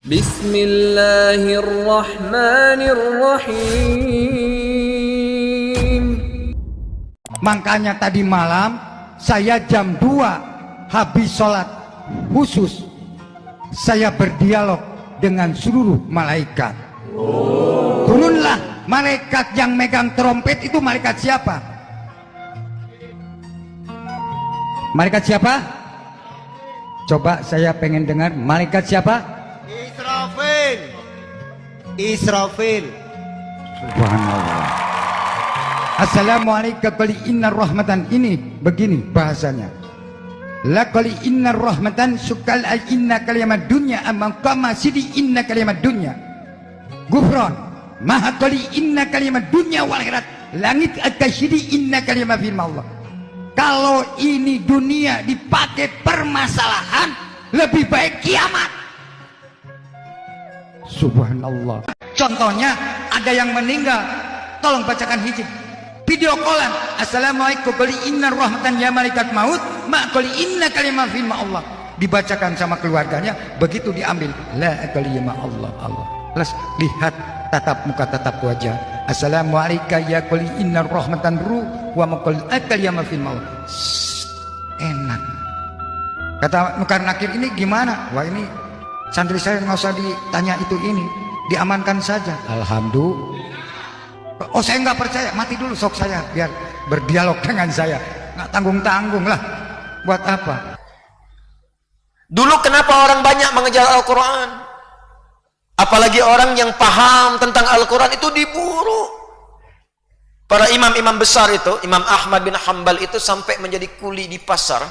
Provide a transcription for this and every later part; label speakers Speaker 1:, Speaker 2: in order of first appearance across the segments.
Speaker 1: Bismillahirrahmanirrahim.
Speaker 2: Makanya tadi malam saya jam 2 habis sholat khusus saya berdialog dengan seluruh malaikat. Turunlah malaikat yang megang trompet itu. Malaikat siapa? Malaikat siapa? Coba saya pengen dengar. Malaikat siapa?
Speaker 3: Israfil. Israfil.
Speaker 2: Subhanallah. Assalamualaikum kali inna rahmatan. Ini begini bahasanya. La kali inna rahmatan sukal ay inna kalimat dunya amang kama sidi inna kalimat dunya. Gufron. Maha kali inna kalimat dunya wal akhirat. Langit akasidi inna kalimat firman Allah. Kalau ini dunia dipakai permasalahan, lebih baik kiamat. Subhanallah. Contohnya ada yang meninggal, tolong bacakan hijab. Video callan. Assalamualaikum kali inna rahmatan ya malaikat maut ma kali inna kalimat firman Allah. Dibacakan sama keluarganya, begitu diambil la kali ya Allah Allah. Plus lihat tatap muka tatap wajah. Assalamualaikum ya kali inna rahmatan ruh wa ma kali kalimat firman Allah. Enak. Kata Mukar Nakir, ini gimana? Wah, ini santri saya nggak usah ditanya itu ini, diamankan saja. Alhamdulillah. Oh, saya nggak percaya, mati dulu sok saya biar berdialog dengan saya. Nggak tanggung-tanggung lah. Buat apa?
Speaker 4: Dulu kenapa orang banyak mengejar Al-Quran? Apalagi orang yang paham tentang Al-Quran itu diburu. Para imam-imam besar itu, Imam Ahmad bin Hanbal itu sampai menjadi kuli di pasar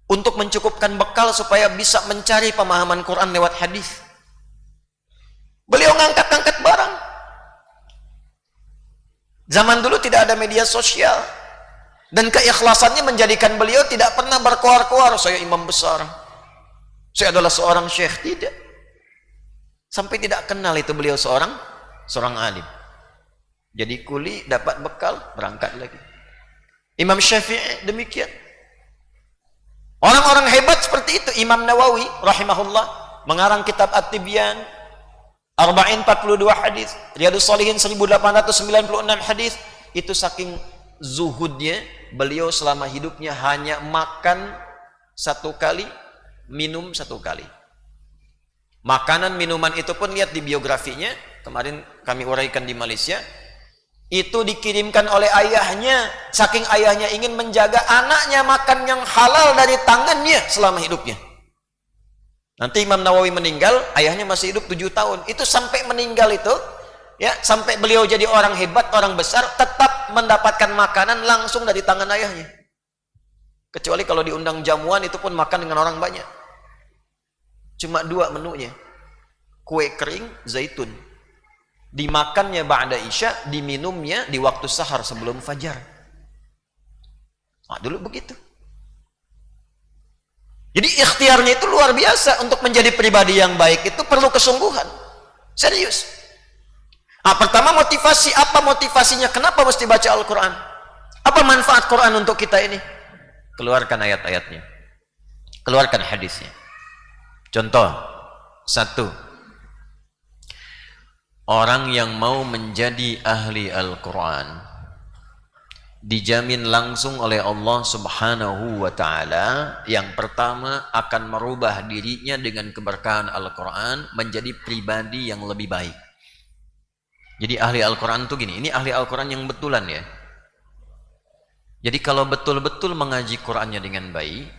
Speaker 4: untuk mencukupkan bekal supaya bisa mencari pemahaman Quran lewat hadis. Beliau ngangkat-ngangkat barang. Zaman dulu tidak ada media sosial, dan keikhlasannya menjadikan beliau tidak pernah berkoar-koar saya imam besar, saya adalah seorang syekh. Tidak, sampai tidak kenal itu beliau seorang alim. Jadi kuli, dapat bekal, berangkat lagi. Imam Syafi'i demikian. Orang-orang hebat seperti itu. Imam Nawawi rahimahullah mengarang kitab At-Tibyan, Arba'in 42 hadis, Riyadhus Shalihin 1896 hadis. Itu saking zuhudnya beliau selama hidupnya hanya makan 1 kali, minum 1 kali. Makanan minuman itu pun lihat di biografinya, kemarin kami uraikan di Malaysia, itu dikirimkan oleh ayahnya, saking ayahnya ingin menjaga anaknya makan yang halal dari tangannya selama hidupnya. Nanti Imam Nawawi meninggal, ayahnya masih hidup 7 tahun. Itu sampai meninggal itu, ya, sampai beliau jadi orang hebat, orang besar, tetap mendapatkan makanan langsung dari tangan ayahnya. Kecuali kalau diundang jamuan, itu pun makan dengan orang banyak. Cuma 2 menunya. Kue kering, zaitun. Dimakannya ba'da isya, diminumnya di waktu sahar sebelum fajar. Nah, dulu begitu. Jadi ikhtiarnya itu luar biasa. Untuk menjadi pribadi yang baik itu perlu kesungguhan. Serius. Nah, pertama motivasi. Apa motivasinya? Kenapa mesti baca Al-Quran? Apa manfaat Quran untuk kita ini? Keluarkan ayat-ayatnya. Keluarkan hadisnya. Contoh. 1. Orang yang mau menjadi ahli Al-Quran dijamin langsung oleh Allah Subhanahu wa ta'ala. Yang pertama, akan merubah dirinya dengan keberkahan Al-Quran menjadi pribadi yang lebih baik. Jadi ahli Al-Quran itu gini, ini ahli Al-Quran yang betulan ya. Jadi kalau betul-betul mengaji Qurannya dengan baik,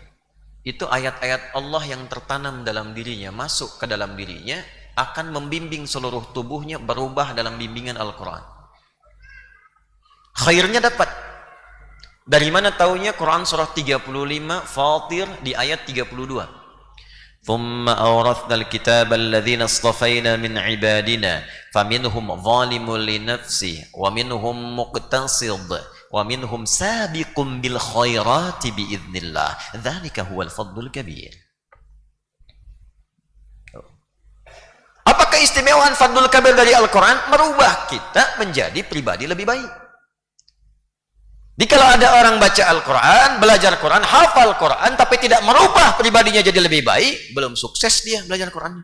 Speaker 4: itu ayat-ayat Allah yang tertanam dalam dirinya, masuk ke dalam dirinya, akan membimbing seluruh tubuhnya berubah dalam bimbingan Al-Quran. Khairnya dapat. Dari mana taunya? Quran surah 35 Fatir di ayat 32. Thumma awrathnal kitaba alladhina istafayna min ibadina faminhum zalimun li nafsi wa minhum muqtasid wa minhum sabiqun bil khairati biidznillah dzalika huwal fadlul kabir. Apa keistimewaan fadlul kabir dari Al-Quran? Merubah kita menjadi pribadi lebih baik. Jadi kalau ada orang baca Al-Quran, belajar Quran, hafal Quran, tapi tidak merubah pribadinya jadi lebih baik, belum sukses dia belajar Quran.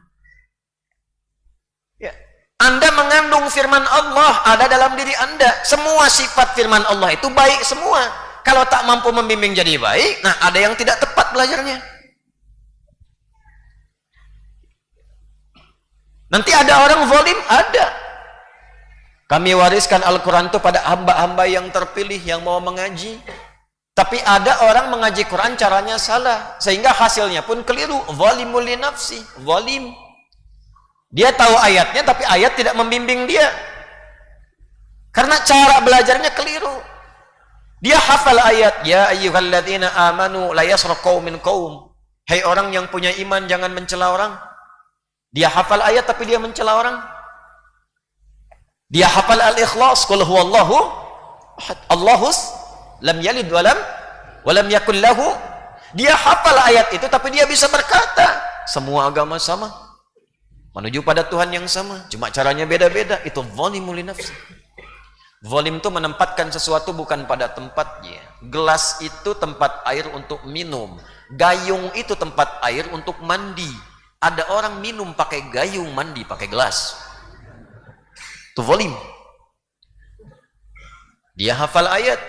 Speaker 4: Anda mengandung firman Allah ada dalam diri Anda. Semua sifat firman Allah itu baik semua. Kalau tak mampu membimbing jadi baik, nah ada yang tidak tepat belajarnya. Nanti ada orang zalim, ada. Kami wariskan Al-Quran itu pada hamba-hamba yang terpilih yang mau mengaji. Tapi ada orang mengaji Quran caranya salah, sehingga hasilnya pun keliru. Zalimul li nafsi, zalim. Dia tahu ayatnya, tapi ayat tidak membimbing dia. Karena cara belajarnya keliru. Dia hafal ayat, ya ayyuhalladzina amanu la yasraq qaumin qaum. Hai orang yang punya iman, jangan mencela orang. Dia hafal ayat tapi dia mencela orang. Dia hafal al-ikhlas, qul huwallahu ahad, Allahus lam yalid walam yakul lahu. Dia hafal ayat itu tapi dia bisa berkata, semua agama sama, menuju pada Tuhan yang sama, cuma caranya beda-beda. Itu zalimul li nafsi. Zalim itu menempatkan sesuatu bukan pada tempatnya. Gelas itu tempat air untuk minum, gayung itu tempat air untuk mandi. Ada orang minum pakai gayung, mandi pakai gelas. Itu zalim. Dia hafal ayat,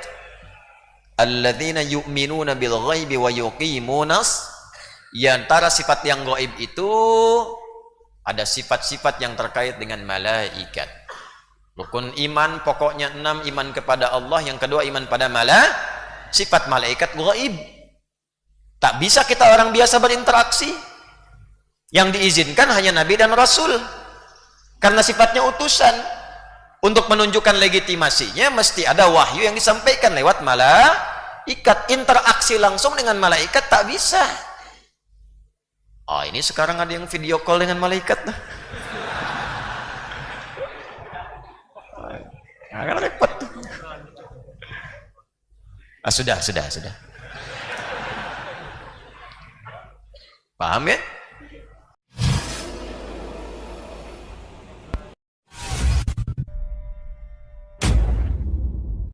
Speaker 4: alladzina yu'minuna bil ghaibi wa yuqimunas. Di antara sifat yang gaib itu ada sifat-sifat yang terkait dengan malaikat. Rukun iman pokoknya 6, iman kepada Allah, yang kedua iman pada sifat malaikat gaib. Tak bisa kita orang biasa berinteraksi. Yang diizinkan hanya Nabi dan Rasul. Karena sifatnya utusan. Untuk menunjukkan legitimasinya mesti ada wahyu yang disampaikan lewat malaikat. Interaksi langsung dengan malaikat tak bisa. Oh, ini sekarang ada yang video call dengan malaikat. Agak repot. Sudah. Paham ya?